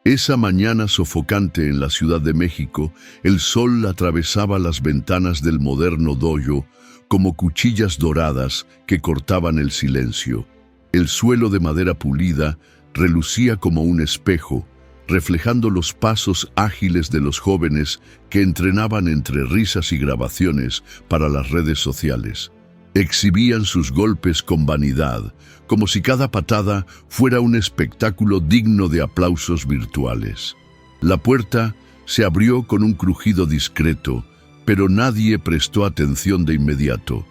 Esa mañana sofocante en la Ciudad de México, el sol atravesaba las ventanas del moderno dojo como cuchillas doradas que cortaban el silencio. El suelo de madera pulida relucía como un espejo, reflejando los pasos ágiles de los jóvenes que entrenaban entre risas y grabaciones para las redes sociales. Exhibían sus golpes con vanidad, como si cada patada fuera un espectáculo digno de aplausos virtuales. La puerta se abrió con un crujido discreto, pero nadie prestó atención de inmediato.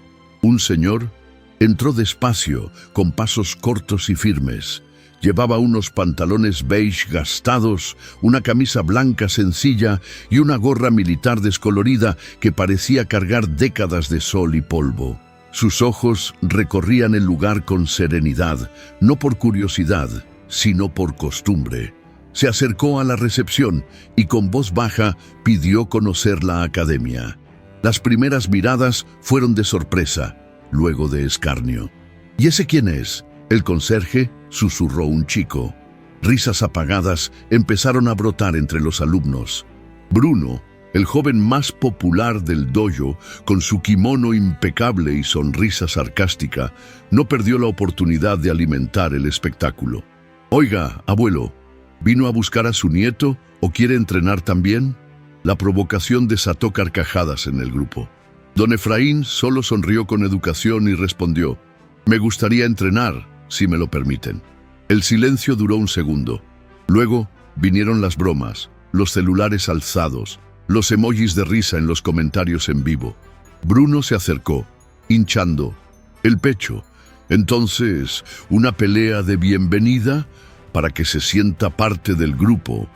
Un señor entró despacio, con pasos cortos y firmes. Llevaba unos pantalones beige gastados, una camisa blanca sencilla y una gorra militar descolorida que parecía cargar décadas de sol y polvo. Sus ojos recorrían el lugar con serenidad, no por curiosidad, sino por costumbre. Se acercó a la recepción y con voz baja pidió conocer la academia. Las primeras miradas fueron de sorpresa, luego de escarnio. ¿Y ese quién es? El conserje, susurró un chico. Risas apagadas empezaron a brotar entre los alumnos. Bruno, el joven más popular del dojo, con su kimono impecable y sonrisa sarcástica, no perdió la oportunidad de alimentar el espectáculo. «Oiga, abuelo, ¿vino a buscar a su nieto o quiere entrenar también?» La provocación desató carcajadas en el grupo. Don Efraín solo sonrió con educación y respondió: «Me gustaría entrenar, si me lo permiten». El silencio duró un segundo. Luego vinieron las bromas, los celulares alzados, los emojis de risa en los comentarios en vivo. Bruno se acercó, hinchando el pecho. Entonces, una pelea de bienvenida para que se sienta parte del grupo.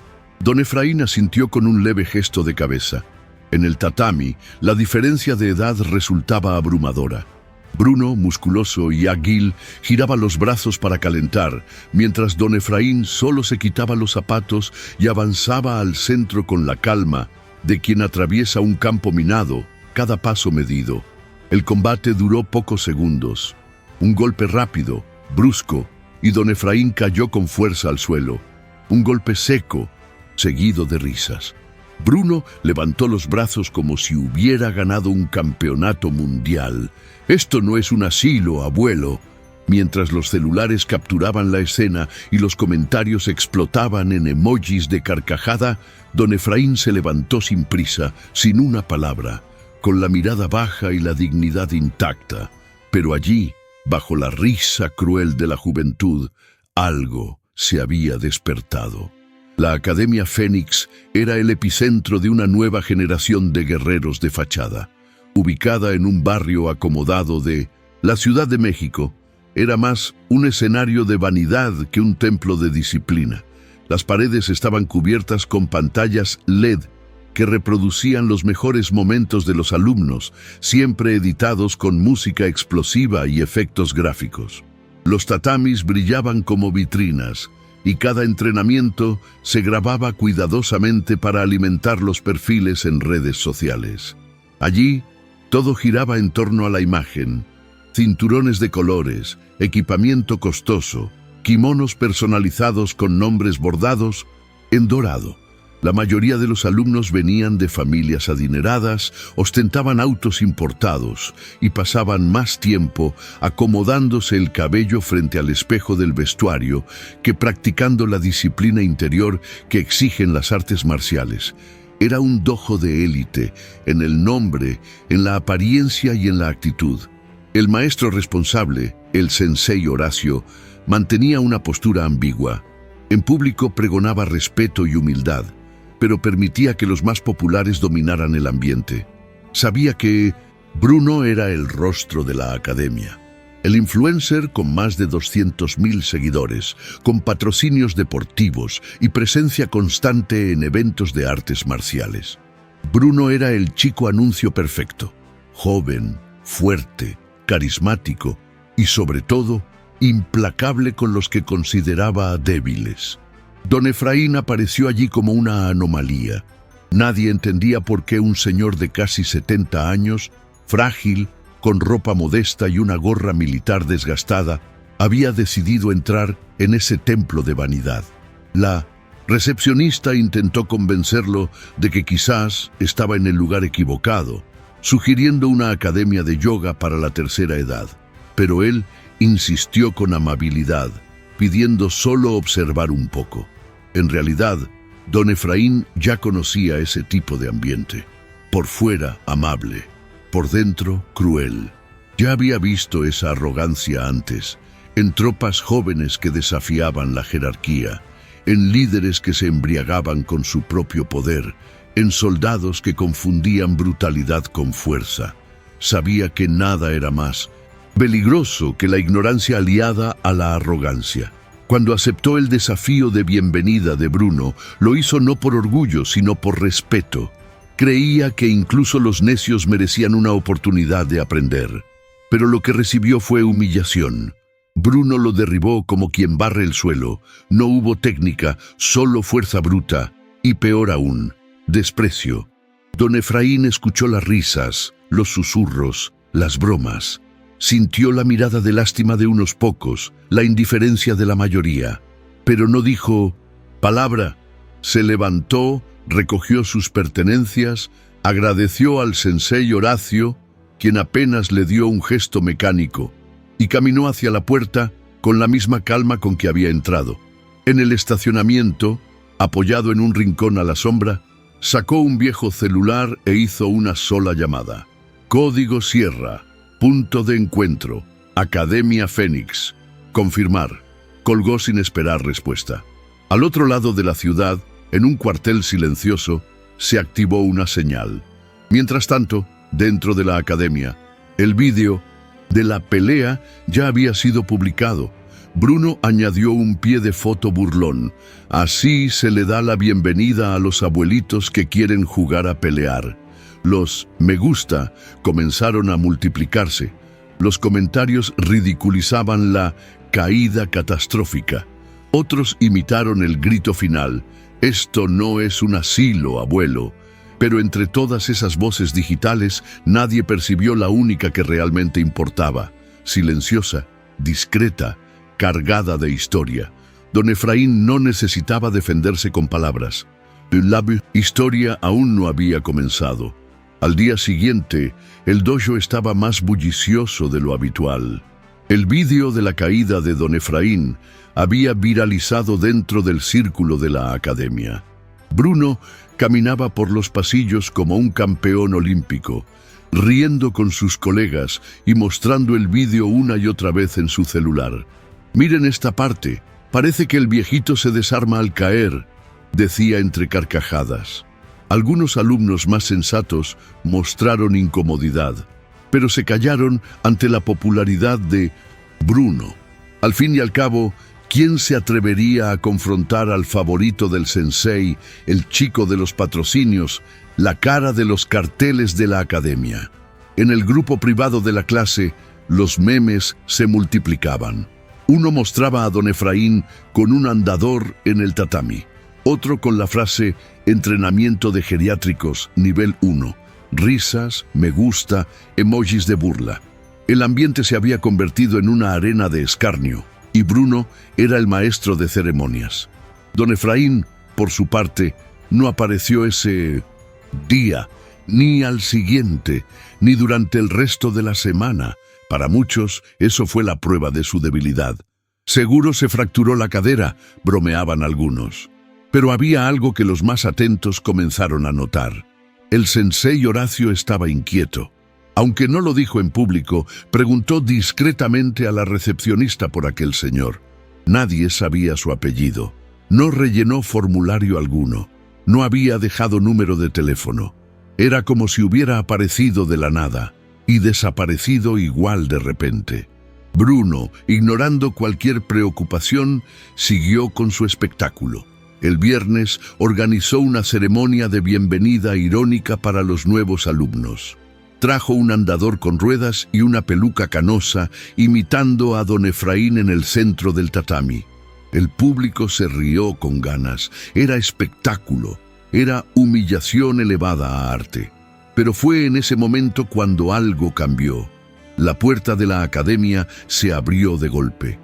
Don Efraín asintió con un leve gesto de cabeza. En el tatami, la diferencia de edad resultaba abrumadora. Bruno, musculoso y ágil, giraba los brazos para calentar, mientras don Efraín solo se quitaba los zapatos y avanzaba al centro con la calma de quien atraviesa un campo minado, cada paso medido. El combate duró pocos segundos. Un golpe rápido, brusco, y don Efraín cayó con fuerza al suelo. Un golpe seco, seguido de risas. Bruno levantó los brazos como si hubiera ganado un campeonato mundial. «Esto no es un asilo, abuelo». Mientras los celulares capturaban la escena y los comentarios explotaban en emojis de carcajada, don Efraín se levantó sin prisa, sin una palabra, con la mirada baja y la dignidad intacta. Pero allí, bajo la risa cruel de la juventud, algo se había despertado. La Academia Fénix era el epicentro de una nueva generación de guerreros de fachada. Ubicada en un barrio acomodado de la Ciudad de México, era más un escenario de vanidad que un templo de disciplina. Las paredes estaban cubiertas con pantallas LED que reproducían los mejores momentos de los alumnos, siempre editados con música explosiva y efectos gráficos. Los tatamis brillaban como vitrinas, y cada entrenamiento se grababa cuidadosamente para alimentar los perfiles en redes sociales. Allí, todo giraba en torno a la imagen. Cinturones de colores, equipamiento costoso, kimonos personalizados con nombres bordados en dorado. La mayoría de los alumnos venían de familias adineradas, ostentaban autos importados y pasaban más tiempo acomodándose el cabello frente al espejo del vestuario que practicando la disciplina interior que exigen las artes marciales. Era un dojo de élite, en el nombre, en la apariencia y en la actitud. El maestro responsable, el sensei Horacio, mantenía una postura ambigua. En público pregonaba respeto y humildad, pero permitía que los más populares dominaran el ambiente. Sabía que Bruno era el rostro de la academia. El influencer con más de 200.000 seguidores, con patrocinios deportivos y presencia constante en eventos de artes marciales. Bruno era el chico anuncio perfecto, joven, fuerte, carismático y, sobre todo, implacable con los que consideraba débiles. Don Efraín apareció allí como una anomalía. Nadie entendía por qué un señor de casi 70 años, frágil, con ropa modesta y una gorra militar desgastada, había decidido entrar en ese templo de vanidad. La Recepcionista intentó convencerlo de que quizás estaba en el lugar equivocado, sugiriendo una academia de yoga para la tercera edad. Pero él insistió con amabilidad, pidiendo solo observar un poco. En realidad, don Efraín ya conocía ese tipo de ambiente. Por fuera, amable; por dentro, cruel. Ya había visto esa arrogancia antes, en tropas jóvenes que desafiaban la jerarquía, en líderes que se embriagaban con su propio poder, en soldados que confundían brutalidad con fuerza. Sabía que nada era más peligroso que la ignorancia aliada a la arrogancia. Cuando aceptó el desafío de bienvenida de Bruno, lo hizo no por orgullo, sino por respeto. Creía que incluso los necios merecían una oportunidad de aprender. Pero lo que recibió fue humillación. Bruno lo derribó como quien barre el suelo. No hubo técnica, solo fuerza bruta, y peor aún, desprecio. Don Efraín escuchó las risas, los susurros, las bromas. Sintió la mirada de lástima de unos pocos, la indiferencia de la mayoría. Pero no dijo palabra. Se levantó, recogió sus pertenencias, agradeció al sensei Horacio, quien apenas le dio un gesto mecánico, y caminó hacia la puerta con la misma calma con que había entrado. En el estacionamiento, apoyado en un rincón a la sombra, sacó un viejo celular e hizo una sola llamada. Código Sierra, punto de encuentro, Academia Fénix. Confirmar. Colgó sin esperar respuesta. Al otro lado de la ciudad, en un cuartel silencioso, se activó una señal. Mientras tanto, dentro de la academia, el vídeo de la pelea ya había sido publicado. Bruno añadió un pie de foto burlón. Así se le da la bienvenida a los abuelitos que quieren jugar a pelear. Los me gusta comenzaron a multiplicarse. Los comentarios ridiculizaban la caída catastrófica. Otros imitaron el grito final: «Esto no es un asilo, abuelo». Pero entre todas esas voces digitales, nadie percibió la única que realmente importaba. Silenciosa, discreta, cargada de historia. Don Efraín no necesitaba defenderse con palabras. La historia aún no había comenzado. Al día siguiente, el dojo estaba más bullicioso de lo habitual. El vídeo de la caída de don Efraín había viralizado dentro del círculo de la academia. Bruno caminaba por los pasillos como un campeón olímpico, riendo con sus colegas y mostrando el vídeo una y otra vez en su celular. «Miren esta parte, parece que el viejito se desarma al caer», decía entre carcajadas. Algunos alumnos más sensatos mostraron incomodidad, pero se callaron ante la popularidad de Bruno. Al fin y al cabo, ¿quién se atrevería a confrontar al favorito del sensei, el chico de los patrocinios, la cara de los carteles de la academia? En el grupo privado de la clase, los memes se multiplicaban. Uno mostraba a don Efraín con un andador en el tatami, otro con la frase «Entrenamiento de geriátricos, nivel 1», risas, me gusta, emojis de burla. El ambiente se había convertido en una arena de escarnio, y Bruno era el maestro de ceremonias. Don Efraín, por su parte, no apareció ese día, ni al siguiente, ni durante el resto de la semana. Para muchos, eso fue la prueba de su debilidad. Seguro se fracturó la cadera, bromeaban algunos. Pero había algo que los más atentos comenzaron a notar. El sensei Horacio estaba inquieto. Aunque no lo dijo en público, preguntó discretamente a la recepcionista por aquel señor. Nadie sabía su apellido. No rellenó formulario alguno. No había dejado número de teléfono. Era como si hubiera aparecido de la nada y desaparecido igual de repente. Bruno, ignorando cualquier preocupación, siguió con su espectáculo. El viernes organizó una ceremonia de bienvenida irónica para los nuevos alumnos. Trajo un andador con ruedas y una peluca canosa, imitando a don Efraín en el centro del tatami. El público se rió con ganas. Era espectáculo. Era humillación elevada a arte. Pero fue en ese momento cuando algo cambió. La puerta de la academia se abrió de golpe.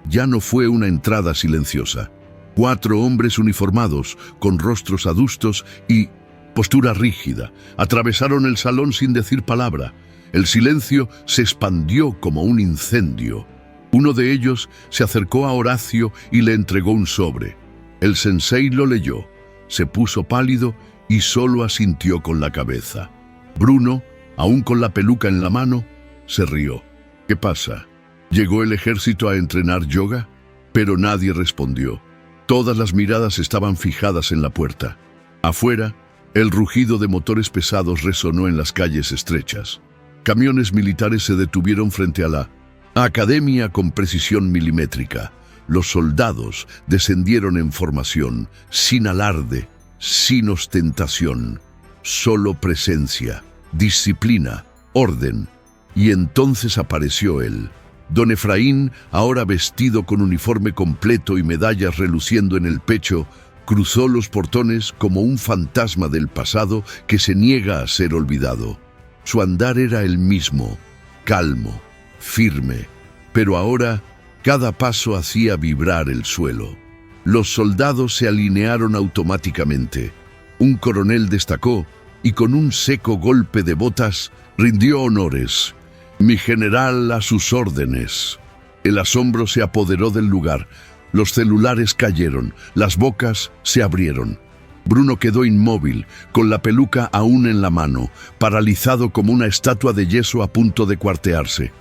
Ya no fue una entrada silenciosa. 4 hombres uniformados, con rostros adustos y postura rígida, atravesaron el salón sin decir palabra. El silencio se expandió como un incendio. Uno de ellos se acercó a Horacio y le entregó un sobre. El sensei lo leyó, se puso pálido y solo asintió con la cabeza. Bruno, aún con la peluca en la mano, se rió. ¿Qué pasa? ¿Llegó el ejército a entrenar yoga? Pero nadie respondió. Todas las miradas estaban fijadas en la puerta. Afuera, el rugido de motores pesados resonó en las calles estrechas. Camiones militares se detuvieron frente a la academia con precisión milimétrica. Los soldados descendieron en formación, sin alarde, sin ostentación, solo presencia, disciplina, orden. Y entonces apareció él. Don Efraín, ahora vestido con uniforme completo y medallas reluciendo en el pecho, cruzó los portones como un fantasma del pasado que se niega a ser olvidado. Su andar era el mismo, calmo, firme, pero ahora cada paso hacía vibrar el suelo. Los soldados se alinearon automáticamente. Un coronel destacó y con un seco golpe de botas rindió honores. «Mi general, a sus órdenes». El asombro se apoderó del lugar. Los celulares cayeron, las bocas se abrieron. Bruno quedó inmóvil, con la peluca aún en la mano, paralizado como una estatua de yeso a punto de cuartearse.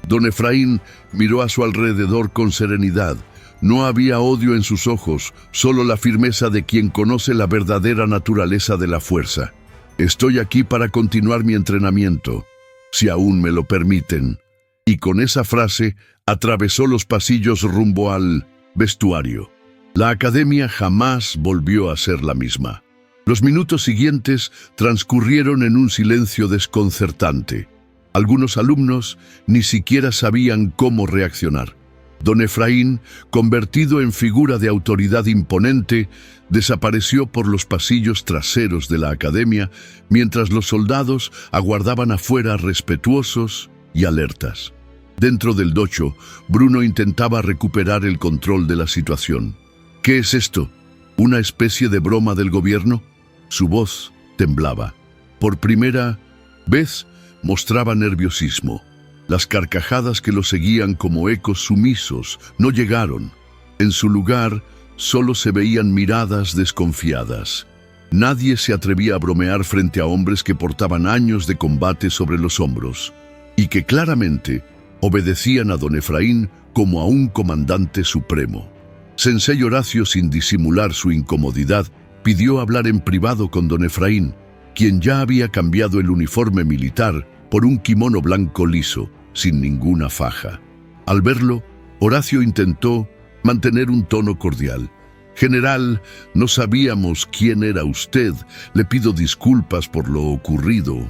Don Efraín miró a su alrededor con serenidad. No había odio en sus ojos, solo la firmeza de quien conoce la verdadera naturaleza de la fuerza. «Estoy aquí para continuar mi entrenamiento, si aún me lo permiten». Y con esa frase atravesó los pasillos rumbo al vestuario. La academia jamás volvió a ser la misma. Los minutos siguientes transcurrieron en un silencio desconcertante. Algunos alumnos ni siquiera sabían cómo reaccionar. Don Efraín, convertido en figura de autoridad imponente, desapareció por los pasillos traseros de la academia, mientras los soldados aguardaban afuera respetuosos y alertas. Dentro del dojo, Bruno intentaba recuperar el control de la situación. «¿Qué es esto? ¿Una especie de broma del gobierno?» Su voz temblaba. Por primera vez mostraba nerviosismo. Las carcajadas que lo seguían como ecos sumisos no llegaron. En su lugar, solo se veían miradas desconfiadas. Nadie se atrevía a bromear frente a hombres que portaban años de combate sobre los hombros y que claramente obedecían a don Efraín como a un comandante supremo. Sensei Horacio, sin disimular su incomodidad, pidió hablar en privado con don Efraín, quien ya había cambiado el uniforme militar por un kimono blanco liso, sin ninguna faja. Al verlo, Horacio intentó mantener un tono cordial. «General, no sabíamos quién era usted. Le pido disculpas por lo ocurrido».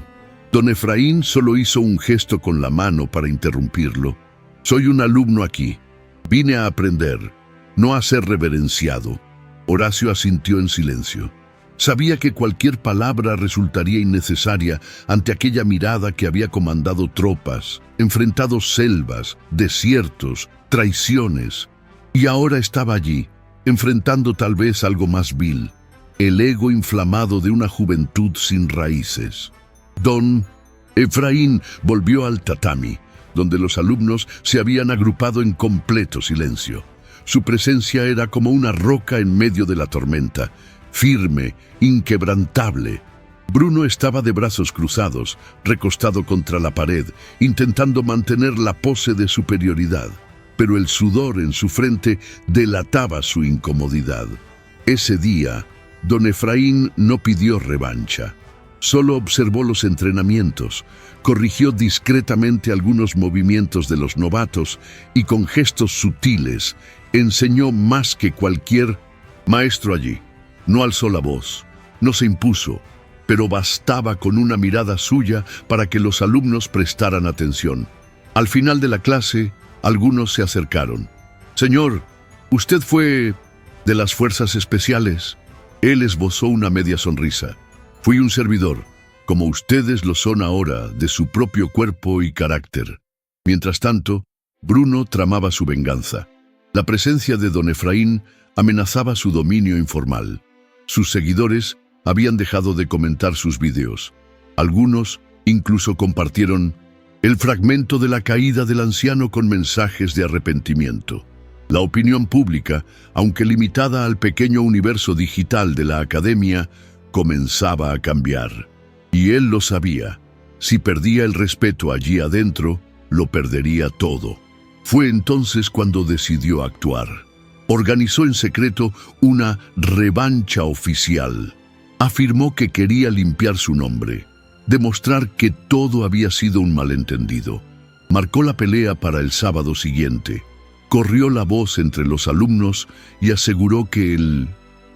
Don Efraín solo hizo un gesto con la mano para interrumpirlo. «Soy un alumno aquí. Vine a aprender, no a ser reverenciado». Horacio asintió en silencio. Sabía que cualquier palabra resultaría innecesaria ante aquella mirada que había comandado tropas, enfrentado selvas, desiertos, traiciones. Y ahora estaba allí, enfrentando tal vez algo más vil, el ego inflamado de una juventud sin raíces. Don Efraín volvió al tatami, donde los alumnos se habían agrupado en completo silencio. Su presencia era como una roca en medio de la tormenta, firme, inquebrantable. Bruno estaba de brazos cruzados, recostado contra la pared, intentando mantener la pose de superioridad, pero el sudor en su frente delataba su incomodidad. Ese día, don Efraín no pidió revancha. Solo observó los entrenamientos, corrigió discretamente algunos movimientos de los novatos y con gestos sutiles enseñó más que cualquier maestro allí. No alzó la voz, no se impuso, pero bastaba con una mirada suya para que los alumnos prestaran atención. Al final de la clase, algunos se acercaron. «Señor, ¿usted fue de las fuerzas especiales?» Él esbozó una media sonrisa. «Fui un servidor, como ustedes lo son ahora, de su propio cuerpo y carácter». Mientras tanto, Bruno tramaba su venganza. La presencia de don Efraín amenazaba su dominio informal. Sus seguidores habían dejado de comentar sus videos. Algunos incluso compartieron el fragmento de la caída del anciano con mensajes de arrepentimiento. La opinión pública, aunque limitada al pequeño universo digital de la academia, comenzaba a cambiar. Y él lo sabía. Si perdía el respeto allí adentro, lo perdería todo. Fue entonces cuando decidió actuar. Organizó en secreto una revancha oficial. Afirmó que quería limpiar su nombre, demostrar que todo había sido un malentendido. Marcó la pelea para el sábado siguiente. Corrió la voz entre los alumnos y aseguró que el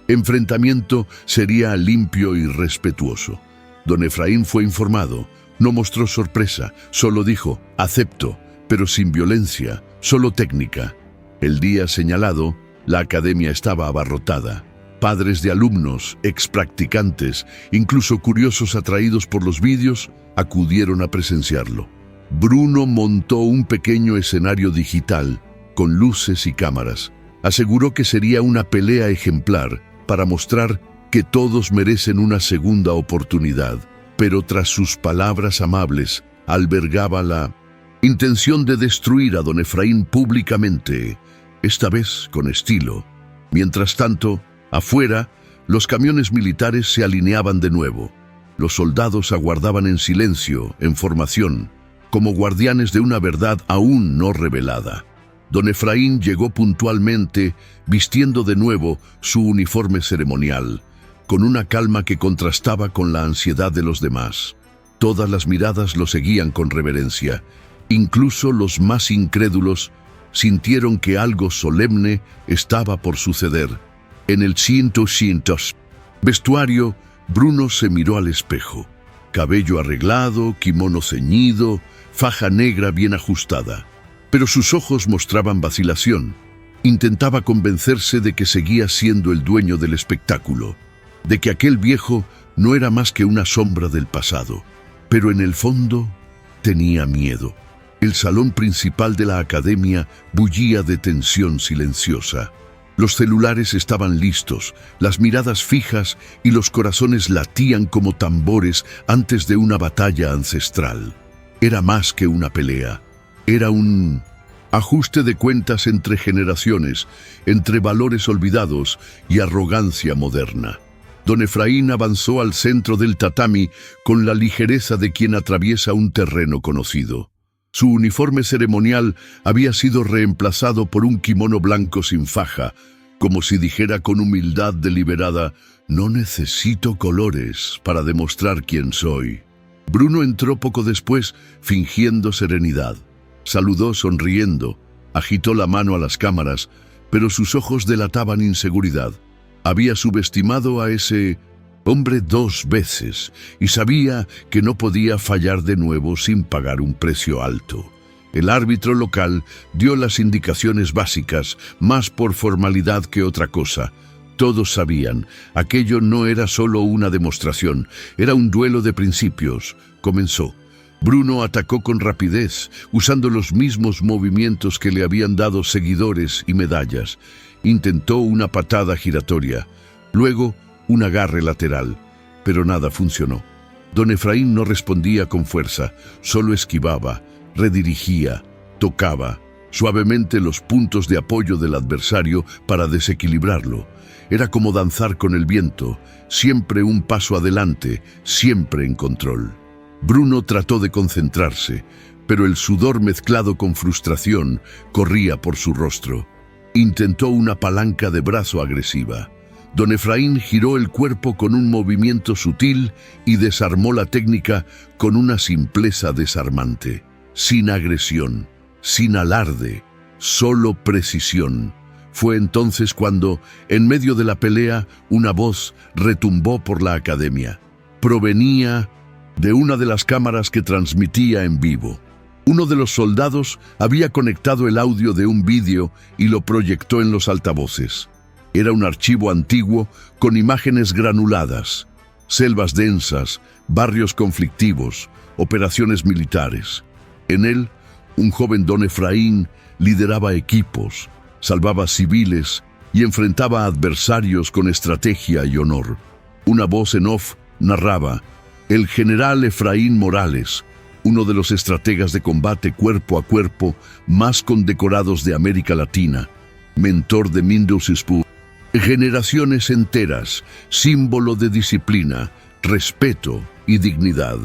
enfrentamiento sería limpio y respetuoso. Don Efraín fue informado, no mostró sorpresa, solo dijo, acepto, pero sin violencia, solo técnica. El día señalado, la academia estaba abarrotada. Padres de alumnos, ex-practicantes, incluso curiosos atraídos por los vídeos, acudieron a presenciarlo. Bruno montó un pequeño escenario digital, con luces y cámaras. Aseguró que sería una pelea ejemplar para mostrar que todos merecen una segunda oportunidad, pero tras sus palabras amables albergaba la intención de destruir a don Efraín públicamente, esta vez con estilo. Mientras tanto, afuera, los camiones militares se alineaban de nuevo. Los soldados aguardaban en silencio, en formación, como guardianes de una verdad aún no revelada. Don Efraín llegó puntualmente, vistiendo de nuevo su uniforme ceremonial, con una calma que contrastaba con la ansiedad de los demás. Todas las miradas lo seguían con reverencia. Incluso los más incrédulos sintieron que algo solemne estaba por suceder. En el vestuario, Bruno se miró al espejo. Cabello arreglado, kimono ceñido, faja negra bien ajustada. Pero sus ojos mostraban vacilación. Intentaba convencerse de que seguía siendo el dueño del espectáculo, de que aquel viejo no era más que una sombra del pasado. Pero en el fondo tenía miedo. El salón principal de la academia bullía de tensión silenciosa. Los celulares estaban listos, las miradas fijas y los corazones latían como tambores antes de una batalla ancestral. Era más que una pelea. Era un ajuste de cuentas entre generaciones, entre valores olvidados y arrogancia moderna. Don Efraín avanzó al centro del tatami con la ligereza de quien atraviesa un terreno conocido. Su uniforme ceremonial había sido reemplazado por un kimono blanco sin faja, como si dijera con humildad deliberada, «No necesito colores para demostrar quién soy». Bruno entró poco después, fingiendo serenidad. Saludó sonriendo, agitó la mano a las cámaras, pero sus ojos delataban inseguridad. Había subestimado a ese hombre 2 veces y sabía que no podía fallar de nuevo sin pagar un precio alto. El árbitro local dio las indicaciones básicas, más por formalidad que otra cosa. Todos sabían, aquello no era solo una demostración, era un duelo de principios. Comenzó. Bruno atacó con rapidez, usando los mismos movimientos que le habían dado seguidores y medallas. Intentó una patada giratoria, luego un agarre lateral, pero nada funcionó. Don Efraín no respondía con fuerza, solo esquivaba, redirigía, tocaba suavemente los puntos de apoyo del adversario para desequilibrarlo. Era como danzar con el viento, siempre un paso adelante, siempre en control. Bruno trató de concentrarse, pero el sudor mezclado con frustración corría por su rostro. Intentó una palanca de brazo agresiva. Don Efraín giró el cuerpo con un movimiento sutil y desarmó la técnica con una simpleza desarmante. Sin agresión, sin alarde, solo precisión. Fue entonces cuando, en medio de la pelea, una voz retumbó por la academia. Provenía de una de las cámaras que transmitía en vivo. Uno de los soldados había conectado el audio de un vídeo y lo proyectó en los altavoces. Era un archivo antiguo con imágenes granuladas, selvas densas, barrios conflictivos, operaciones militares. En él, un joven don Efraín lideraba equipos, salvaba civiles y enfrentaba a adversarios con estrategia y honor. Una voz en off narraba: el general Efraín Morales, uno de los estrategas de combate cuerpo a cuerpo más condecorados de América Latina, mentor de Mindous Spur, generaciones enteras, símbolo de disciplina, respeto y dignidad.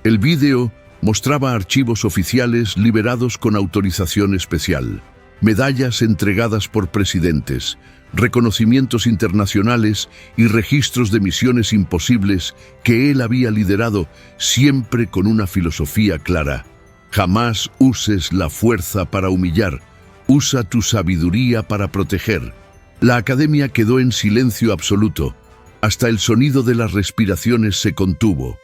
El vídeo mostraba archivos oficiales liberados con autorización especial, medallas entregadas por presidentes, reconocimientos internacionales y registros de misiones imposibles que él había liderado, siempre con una filosofía clara: jamás uses la fuerza para humillar, usa tu sabiduría para proteger. La academia quedó en silencio absoluto. Hasta el sonido de las respiraciones se contuvo.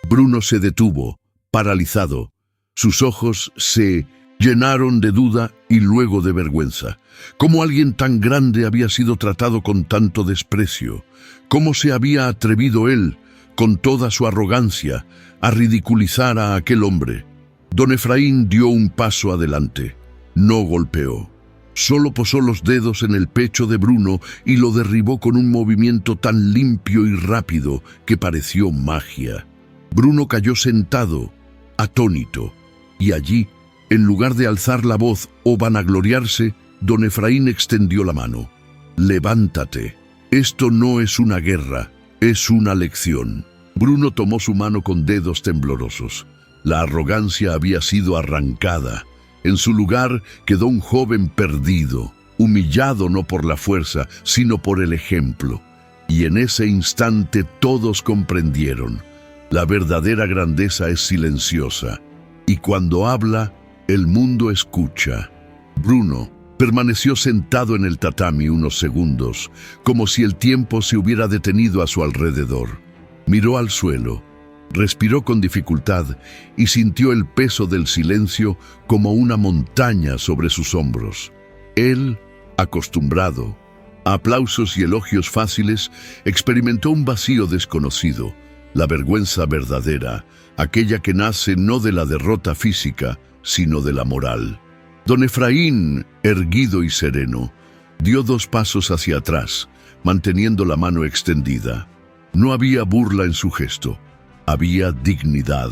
Bruno se detuvo, paralizado. Sus ojos se llenaron de duda y luego de vergüenza. ¿Cómo alguien tan grande había sido tratado con tanto desprecio? ¿Cómo se había atrevido él, con toda su arrogancia, a ridiculizar a aquel hombre? Don Efraín dio un paso adelante. No golpeó. Solo posó los dedos en el pecho de Bruno y lo derribó con un movimiento tan limpio y rápido que pareció magia. Bruno cayó sentado, atónito, y allí, en lugar de alzar la voz o vanagloriarse, don Efraín extendió la mano. «Levántate. Esto no es una guerra, es una lección». Bruno tomó su mano con dedos temblorosos. La arrogancia había sido arrancada. En su lugar quedó un joven perdido, humillado no por la fuerza, sino por el ejemplo. Y en ese instante todos comprendieron: la verdadera grandeza es silenciosa, y cuando habla, el mundo escucha. Bruno permaneció sentado en el tatami unos segundos, como si el tiempo se hubiera detenido a su alrededor. Miró al suelo, respiró con dificultad y sintió el peso del silencio como una montaña sobre sus hombros. Él, acostumbrado a aplausos y elogios fáciles, experimentó un vacío desconocido, la vergüenza verdadera, aquella que nace no de la derrota física, sino de la moral. Don Efraín, erguido y sereno, dio 2 pasos hacia atrás, manteniendo la mano extendida. No había burla en su gesto. Había dignidad,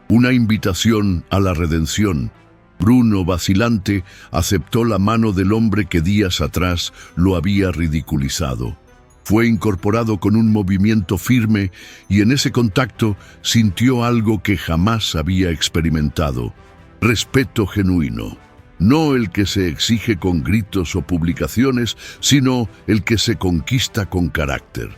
una invitación a la redención. Bruno, vacilante, aceptó la mano del hombre que días atrás lo había ridiculizado. Fue incorporado con un movimiento firme y en ese contacto sintió algo que jamás había experimentado: respeto genuino. No el que se exige con gritos o publicaciones, sino el que se conquista con carácter.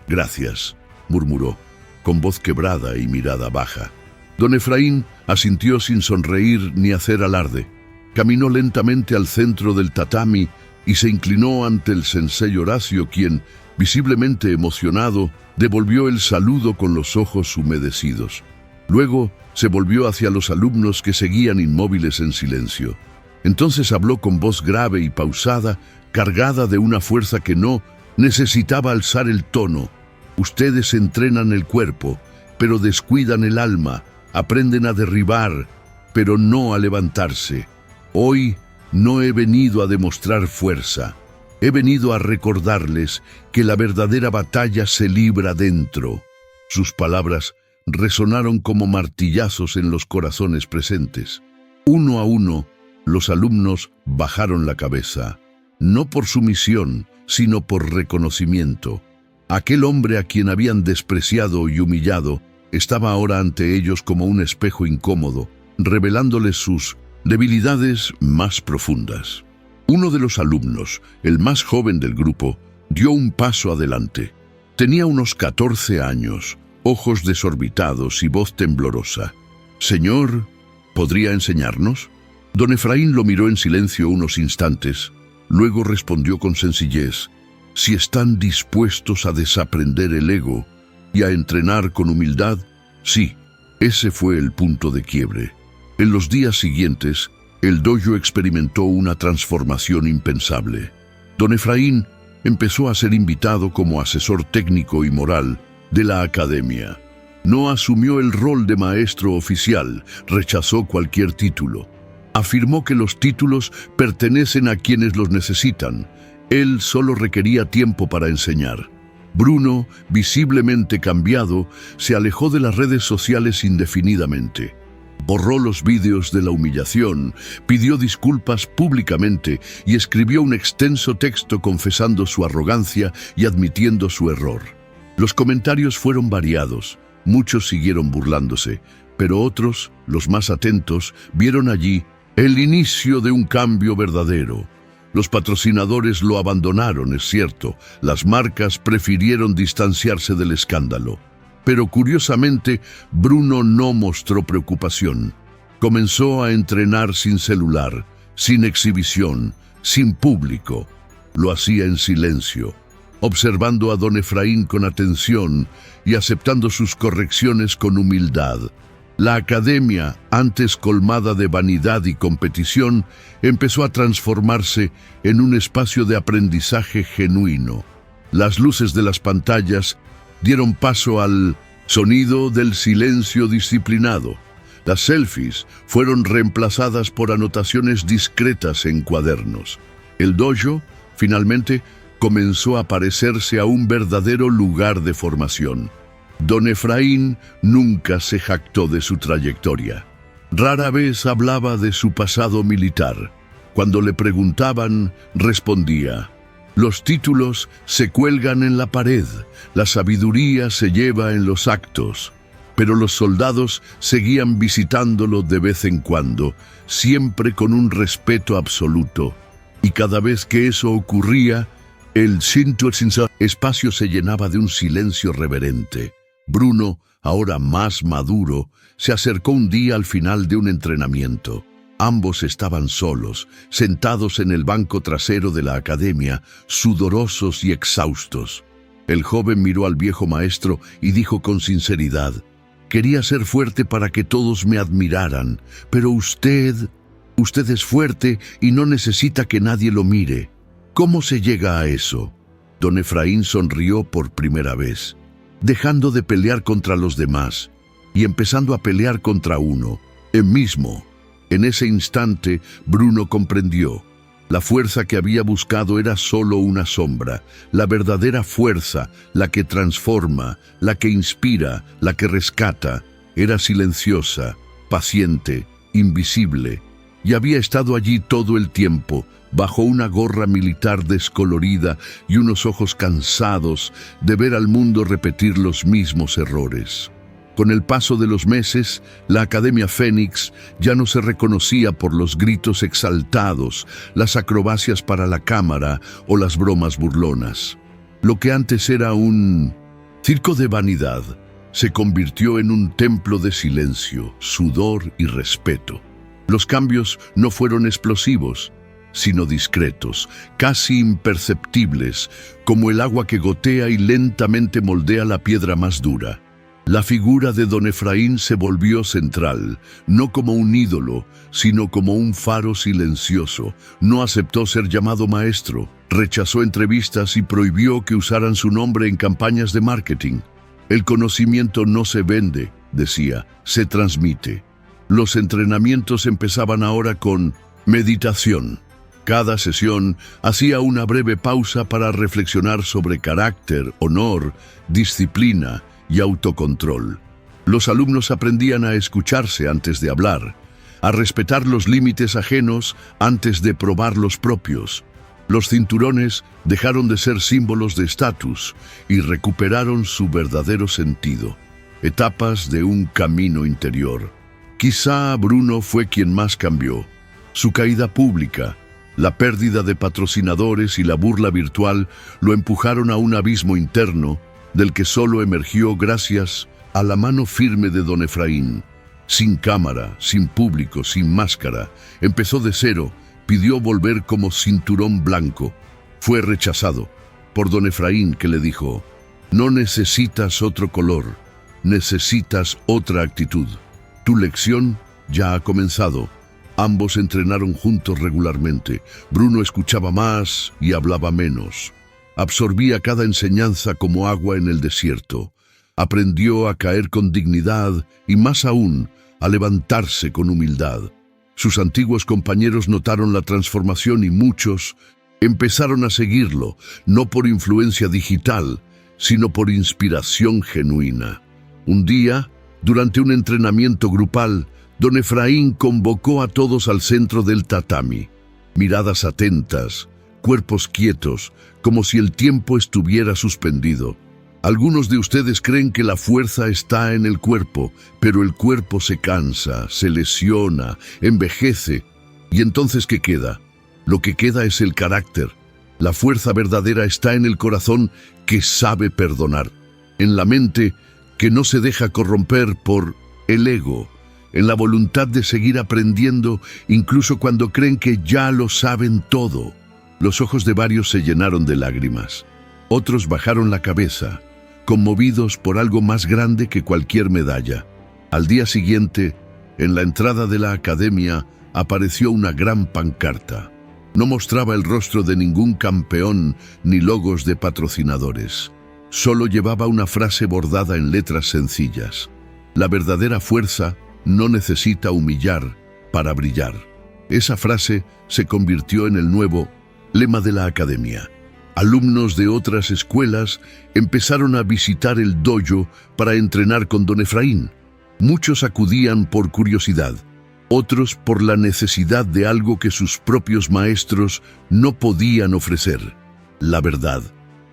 «Gracias», murmuró, con voz quebrada y mirada baja. Don Efraín asintió sin sonreír ni hacer alarde. Caminó lentamente al centro del tatami y se inclinó ante el sensei Horacio, quien, visiblemente emocionado, devolvió el saludo con los ojos humedecidos. Luego se volvió hacia los alumnos que seguían inmóviles en silencio. Entonces habló con voz grave y pausada, cargada de una fuerza que no necesitaba alzar el tono. «Ustedes entrenan el cuerpo, pero descuidan el alma, aprenden a derribar, pero no a levantarse. Hoy no he venido a demostrar fuerza, he venido a recordarles que la verdadera batalla se libra dentro». Sus palabras resonaron como martillazos en los corazones presentes. Uno a uno, los alumnos bajaron la cabeza, no por sumisión, sino por reconocimiento. Aquel hombre a quien habían despreciado y humillado estaba ahora ante ellos como un espejo incómodo, revelándoles sus debilidades más profundas. Uno de los alumnos, el más joven del grupo, dio un paso adelante. Tenía unos 14 años, ojos desorbitados y voz temblorosa. «Señor, ¿podría enseñarnos?». Don Efraín lo miró en silencio unos instantes, luego respondió con sencillez: «Si están dispuestos a desaprender el ego y a entrenar con humildad, sí». Ese fue el punto de quiebre. En los días siguientes, el dojo experimentó una transformación impensable. Don Efraín empezó a ser invitado como asesor técnico y moral de la academia. No asumió el rol de maestro oficial, rechazó cualquier título. Afirmó que los títulos pertenecen a quienes los necesitan. Él solo requería tiempo para enseñar. Bruno, visiblemente cambiado, se alejó de las redes sociales indefinidamente. Borró los vídeos de la humillación, pidió disculpas públicamente y escribió un extenso texto confesando su arrogancia y admitiendo su error. Los comentarios fueron variados, muchos siguieron burlándose, pero otros, los más atentos, vieron allí el inicio de un cambio verdadero. Los patrocinadores lo abandonaron, es cierto, las marcas prefirieron distanciarse del escándalo. Pero curiosamente, Bruno no mostró preocupación. Comenzó a entrenar sin celular, sin exhibición, sin público. Lo hacía en silencio, observando a don Efraín con atención y aceptando sus correcciones con humildad. La academia, antes colmada de vanidad y competición, empezó a transformarse en un espacio de aprendizaje genuino. Las luces de las pantallas dieron paso al sonido del silencio disciplinado. Las selfies fueron reemplazadas por anotaciones discretas en cuadernos. El dojo, finalmente, comenzó a parecerse a un verdadero lugar de formación. Don Efraín nunca se jactó de su trayectoria. Rara vez hablaba de su pasado militar. Cuando le preguntaban, respondía: los títulos se cuelgan en la pared, la sabiduría se lleva en los actos. Pero los soldados seguían visitándolo de vez en cuando, siempre con un respeto absoluto. Y cada vez que eso ocurría, el espacio se llenaba de un silencio reverente. Bruno, ahora más maduro, se acercó un día al final de un entrenamiento. Ambos estaban solos, sentados en el banco trasero de la academia, sudorosos y exhaustos. El joven miró al viejo maestro y dijo con sinceridad: quería ser fuerte para que todos me admiraran, pero usted es fuerte y no necesita que nadie lo mire. ¿Cómo se llega a eso? Don Efraín sonrió por primera vez, dejando de pelear contra los demás y empezando a pelear contra uno, él mismo. En ese instante, Bruno comprendió. La fuerza que había buscado era solo una sombra. La verdadera fuerza, la que transforma, la que inspira, la que rescata, era silenciosa, paciente, invisible, y había estado allí todo el tiempo, bajo una gorra militar descolorida y unos ojos cansados de ver al mundo repetir los mismos errores. Con el paso de los meses, la Academia Fénix ya no se reconocía por los gritos exaltados, las acrobacias para la cámara o las bromas burlonas. Lo que antes era un circo de vanidad se convirtió en un templo de silencio, sudor y respeto. Los cambios no fueron explosivos, sino discretos, casi imperceptibles, como el agua que gotea y lentamente moldea la piedra más dura. La figura de don Efraín se volvió central, no como un ídolo, sino como un faro silencioso. No aceptó ser llamado maestro, rechazó entrevistas y prohibió que usaran su nombre en campañas de marketing. El conocimiento no se vende, decía, se transmite. Los entrenamientos empezaban ahora con meditación. Cada sesión hacía una breve pausa para reflexionar sobre carácter, honor, disciplina y autocontrol. Los alumnos aprendían a escucharse antes de hablar, a respetar los límites ajenos antes de probar los propios. Los cinturones dejaron de ser símbolos de estatus y recuperaron su verdadero sentido, etapas de un camino interior. Quizá Bruno fue quien más cambió. Su caída pública, la pérdida de patrocinadores y la burla virtual lo empujaron a un abismo interno del que solo emergió gracias a la mano firme de don Efraín. Sin cámara, sin público, sin máscara, empezó de cero, pidió volver como cinturón blanco. Fue rechazado por don Efraín, que le dijo: no necesitas otro color, necesitas otra actitud. Tu lección ya ha comenzado. Ambos entrenaron juntos regularmente. Bruno escuchaba más y hablaba menos. Absorbía cada enseñanza como agua en el desierto. Aprendió a caer con dignidad y, más aún, a levantarse con humildad. Sus antiguos compañeros notaron la transformación y muchos Empezaron a seguirlo, no por influencia digital, sino por inspiración genuina. Un día, durante un entrenamiento grupal, don Efraín convocó a todos al centro del tatami. Miradas atentas, cuerpos quietos, como si el tiempo estuviera suspendido. Algunos de ustedes creen que la fuerza está en el cuerpo, pero el cuerpo se cansa, se lesiona, envejece. ¿Y entonces qué queda? Lo que queda es el carácter. La fuerza verdadera está en el corazón que sabe perdonar, en la mente que no se deja corromper por el ego, en la voluntad de seguir aprendiendo incluso cuando creen que ya lo saben todo. Los ojos de varios se llenaron de lágrimas. Otros bajaron la cabeza, conmovidos por algo más grande que cualquier medalla. Al día siguiente, en la entrada de la academia, apareció una gran pancarta. No mostraba el rostro de ningún campeón ni logos de patrocinadores. Solo llevaba una frase bordada en letras sencillas. La verdadera fuerza no necesita humillar para brillar. Esa frase se convirtió en el nuevo lema de la academia. Alumnos de otras escuelas empezaron a visitar el dojo para entrenar con don Efraín. Muchos acudían por curiosidad, otros por la necesidad de algo que sus propios maestros no podían ofrecer: la verdad.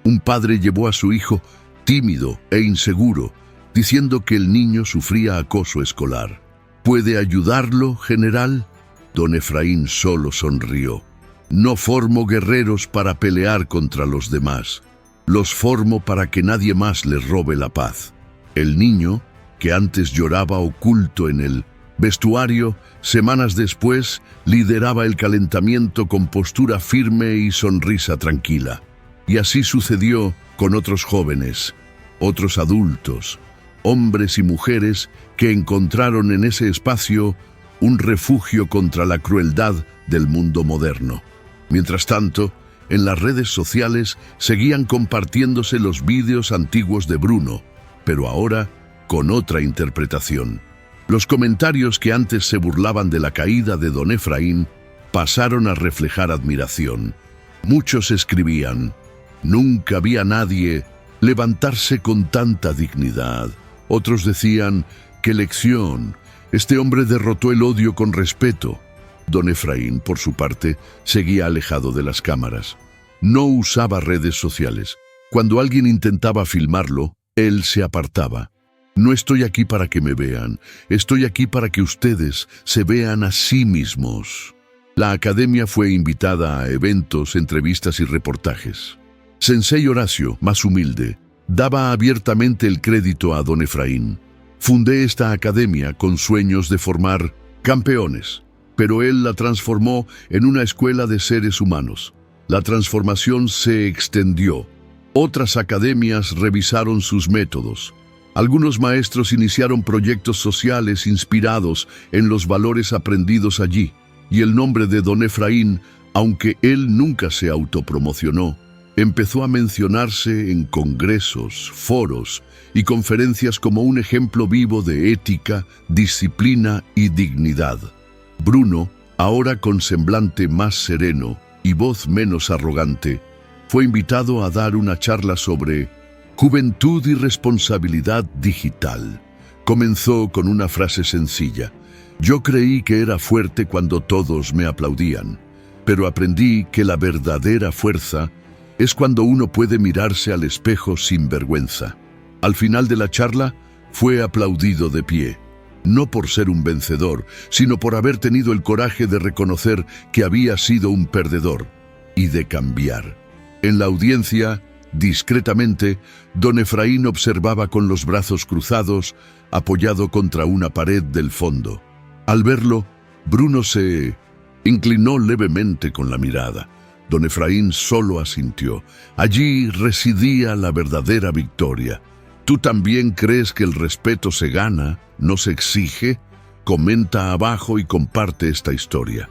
Un padre llevó a su hijo, tímido e inseguro, diciendo que el niño sufría acoso escolar. ¿Puede ayudarlo, general? Don Efraín solo sonrió. No formo guerreros para pelear contra los demás. Los formo para que nadie más les robe la paz. El niño, que antes lloraba oculto en el vestuario, semanas después lideraba el calentamiento con postura firme y sonrisa tranquila. Y así sucedió con otros jóvenes, otros adultos, hombres y mujeres que encontraron en ese espacio un refugio contra la crueldad del mundo moderno. Mientras tanto, en las redes sociales seguían compartiéndose los vídeos antiguos de Bruno, pero ahora con otra interpretación. Los comentarios que antes se burlaban de la caída de don Efraín pasaron a reflejar admiración. Muchos escribían: «Nunca vi a nadie levantarse con tanta dignidad». Otros decían: «¡Qué lección! Este hombre derrotó el odio con respeto». Don Efraín, por su parte, seguía alejado de las cámaras. No usaba redes sociales. Cuando alguien intentaba filmarlo, él se apartaba. «No estoy aquí para que me vean, estoy aquí para que ustedes se vean a sí mismos». La academia fue invitada a eventos, entrevistas y reportajes. Sensei Horacio, más humilde, daba abiertamente el crédito a don Efraín. «Fundé esta academia con sueños de formar campeones, pero él la transformó en una escuela de seres humanos. La transformación se extendió. Otras academias revisaron sus métodos. Algunos maestros iniciaron proyectos sociales inspirados en los valores aprendidos allí, y el nombre de don Efraín, aunque él nunca se autopromocionó, empezó a mencionarse en congresos, foros y conferencias como un ejemplo vivo de ética, disciplina y dignidad. Bruno, ahora con semblante más sereno y voz menos arrogante, fue invitado a dar una charla sobre juventud y responsabilidad digital. Comenzó con una frase sencilla: «Yo creí que era fuerte cuando todos me aplaudían, pero aprendí que la verdadera fuerza es cuando uno puede mirarse al espejo sin vergüenza». Al final de la charla, fue aplaudido de pie, no por ser un vencedor, sino por haber tenido el coraje de reconocer que había sido un perdedor y de cambiar. En la audiencia, discretamente, don Efraín observaba con los brazos cruzados, apoyado contra una pared del fondo. Al verlo, Bruno se inclinó levemente con la mirada. Don Efraín solo asintió. Allí residía la verdadera victoria. ¿Tú también crees que el respeto se gana, no se exige? Comenta abajo y comparte esta historia.